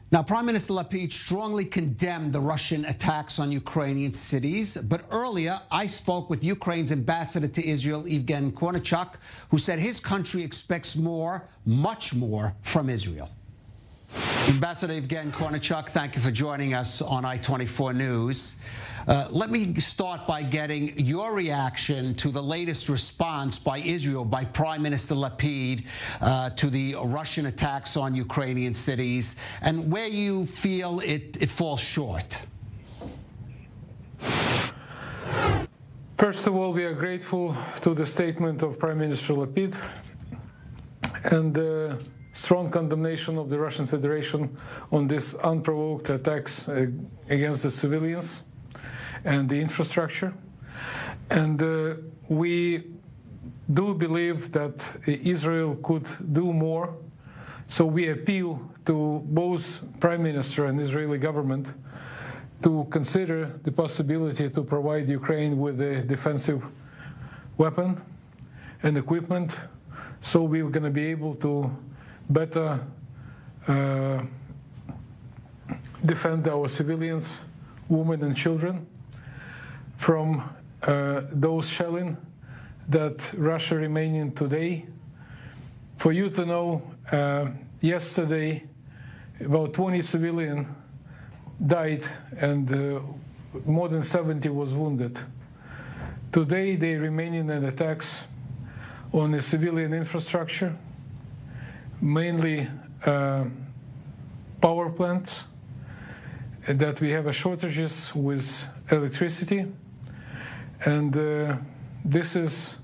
Now, Prime Minister Lapid strongly condemned the Russian attacks on Ukrainian cities. But earlier, I spoke with Ukraine's ambassador to Israel, Yevgen Korniychuk, who said his country expects more, much more, from Israel. Ambassador Yevgen Korniychuk, thank you for joining us on i24NEWS. Let me start by getting your reaction to the latest response by Israel, by Prime Minister Lapid, to the Russian attacks on Ukrainian cities, and where you feel it falls short. First of all, we are grateful to the statement of Prime Minister Lapid and the strong condemnation of the Russian Federation on these unprovoked attacks against the civilians and the infrastructure. And we do believe that Israel could do more. So we appeal to both Prime Minister and Israeli government to consider the possibility to provide Ukraine with a defensive weapon and equipment, so we're going to be able to better defend our civilians, women and children, from those shelling that Russia remaining today. For you to know, yesterday about 20 civilians died and more than 70 was wounded. Today they remaining in attacks on the civilian infrastructure, mainly power plants, that we have shortages with electricity, and this is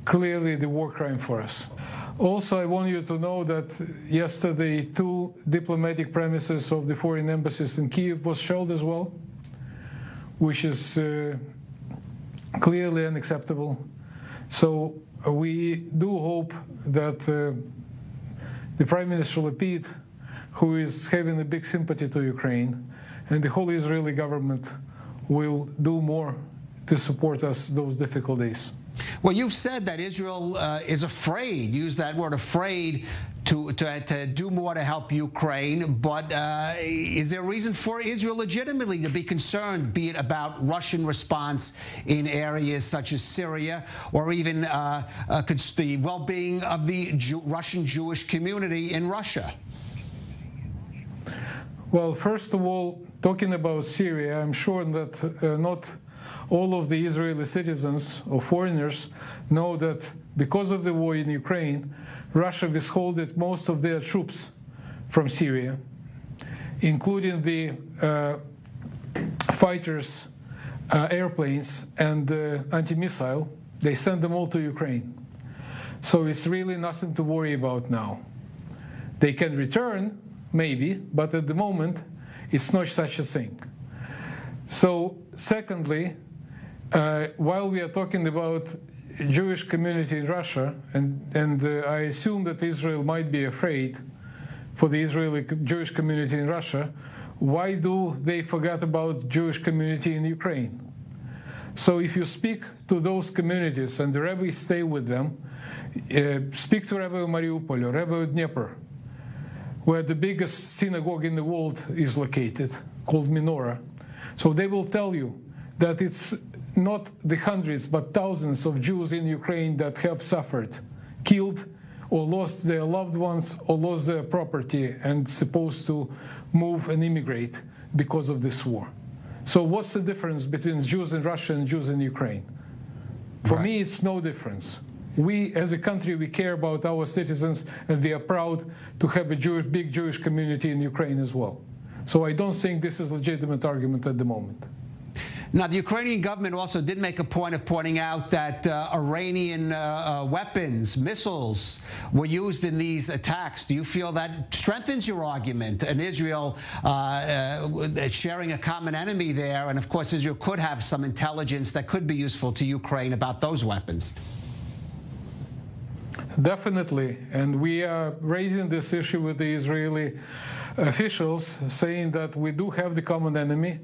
clearly the war crime for us. Also, I want you to know that yesterday 2 diplomatic premises of the foreign embassies in Kyiv was shelled as well, which is clearly unacceptable. So we do hope that the Prime Minister Lapid, who is having a big sympathy to Ukraine, and the whole Israeli government will do more to support us those difficult days. Well, you've said that Israel is afraid, use that word, afraid to do more to help Ukraine. But is there a reason for Israel legitimately to be concerned, be it about Russian response in areas such as Syria, or even the well-being of the Russian Jewish community in Russia? Well, first of all, talking about Syria, I'm sure that not all of the Israeli citizens or foreigners know that because of the war in Ukraine, Russia withholded most of their troops from Syria, including the fighters, airplanes, and anti-missile. They sent them all to Ukraine. So it's really nothing to worry about now. They can return, maybe, but at the moment, it's not such a thing. So, secondly, while we are talking about Jewish community in Russia, and I assume that Israel might be afraid for the Israeli Jewish community in Russia, why do they forget about Jewish community in Ukraine? So if you speak to those communities and the rabbis stay with them, speak to Rabbi Mariupol or Rabbi Dnieper, where the biggest synagogue in the world is located, called Menorah. So they will tell you that it's not the hundreds but thousands of Jews in Ukraine that have suffered, killed, or lost their loved ones, or lost their property and supposed to move and immigrate because of this war. So what's the difference between Jews in Russia and Jews in Ukraine? For me, it's no difference. We, as a country, we care about our citizens, and we are proud to have a big Jewish community in Ukraine as well. So I don't think this is a legitimate argument at the moment. Now, the Ukrainian government also did make a point of pointing out that Iranian weapons, missiles, were used in these attacks. Do you feel that strengthens your argument? And Israel sharing a common enemy there, and of course Israel could have some intelligence that could be useful to Ukraine about those weapons. Definitely, and we are raising this issue with the Israeli officials, saying that we do have the common enemy.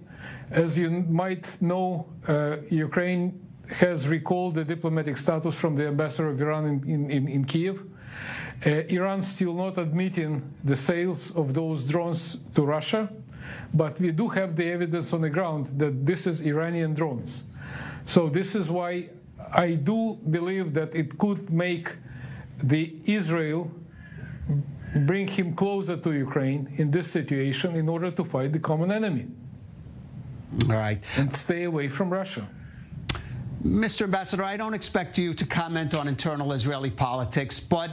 As you might know, Ukraine has recalled the diplomatic status from the ambassador of Iran in Kyiv, Iran still not admitting the sales of those drones to Russia, but we do have the evidence on the ground that this is Iranian drones. So this is why I do believe that it could make Israel bring him closer to Ukraine in this situation in order to fight the common enemy. All right. And stay away from Russia. Mr. Ambassador, I don't expect you to comment on internal Israeli politics, but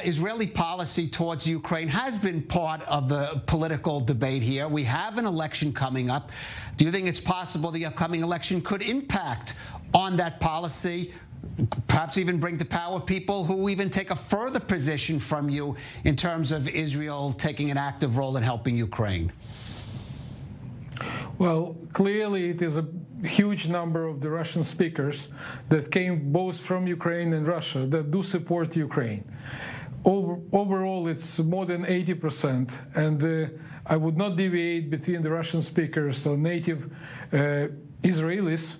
Israeli policy towards Ukraine has been part of the political debate here. We have an election coming up. Do you think it's possible the upcoming election could impact on that policy, perhaps even bring to power people who even take a further position from you in terms of Israel taking an active role in helping Ukraine? Well, clearly it is a huge number of the Russian speakers that came both from Ukraine and Russia that do support Ukraine. Overall, it's more than 80%, and I would not deviate between the Russian speakers or native Israelis.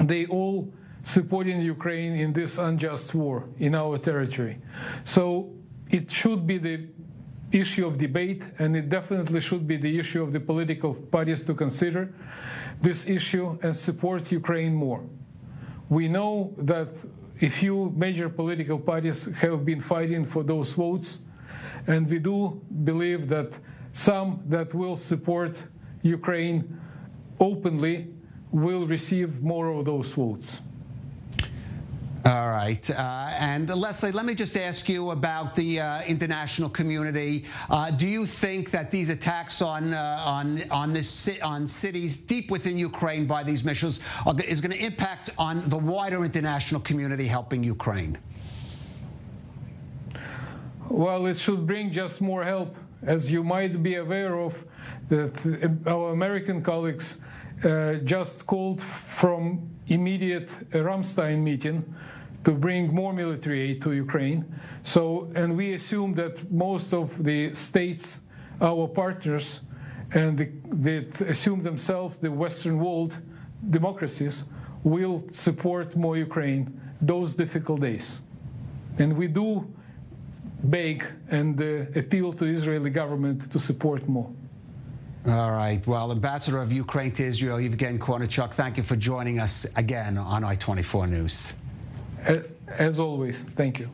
They all supporting Ukraine in this unjust war in our territory. So it should be the issue of debate, and it definitely should be the issue of the political parties to consider this issue and support Ukraine more. We know that a few major political parties have been fighting for those votes, and we do believe that some that will support Ukraine openly will receive more of those votes. All right. And Leslie, let me just ask you about the international community. Do you think that these attacks on cities deep within Ukraine by these missiles is going to impact on the wider international community helping Ukraine? Well, it should bring just more help. As you might be aware of, that our American colleagues just called from immediate Ramstein meeting to bring more military aid to Ukraine. So, and we assume that most of the states, our partners, and they assume themselves the Western world democracies, will support more Ukraine those difficult days. And we do beg and appeal to the Israeli government to support more. All right. Well, Ambassador of Ukraine to Israel, Yevgen Korniychuk, thank you for joining us again on i24 News. As always, thank you.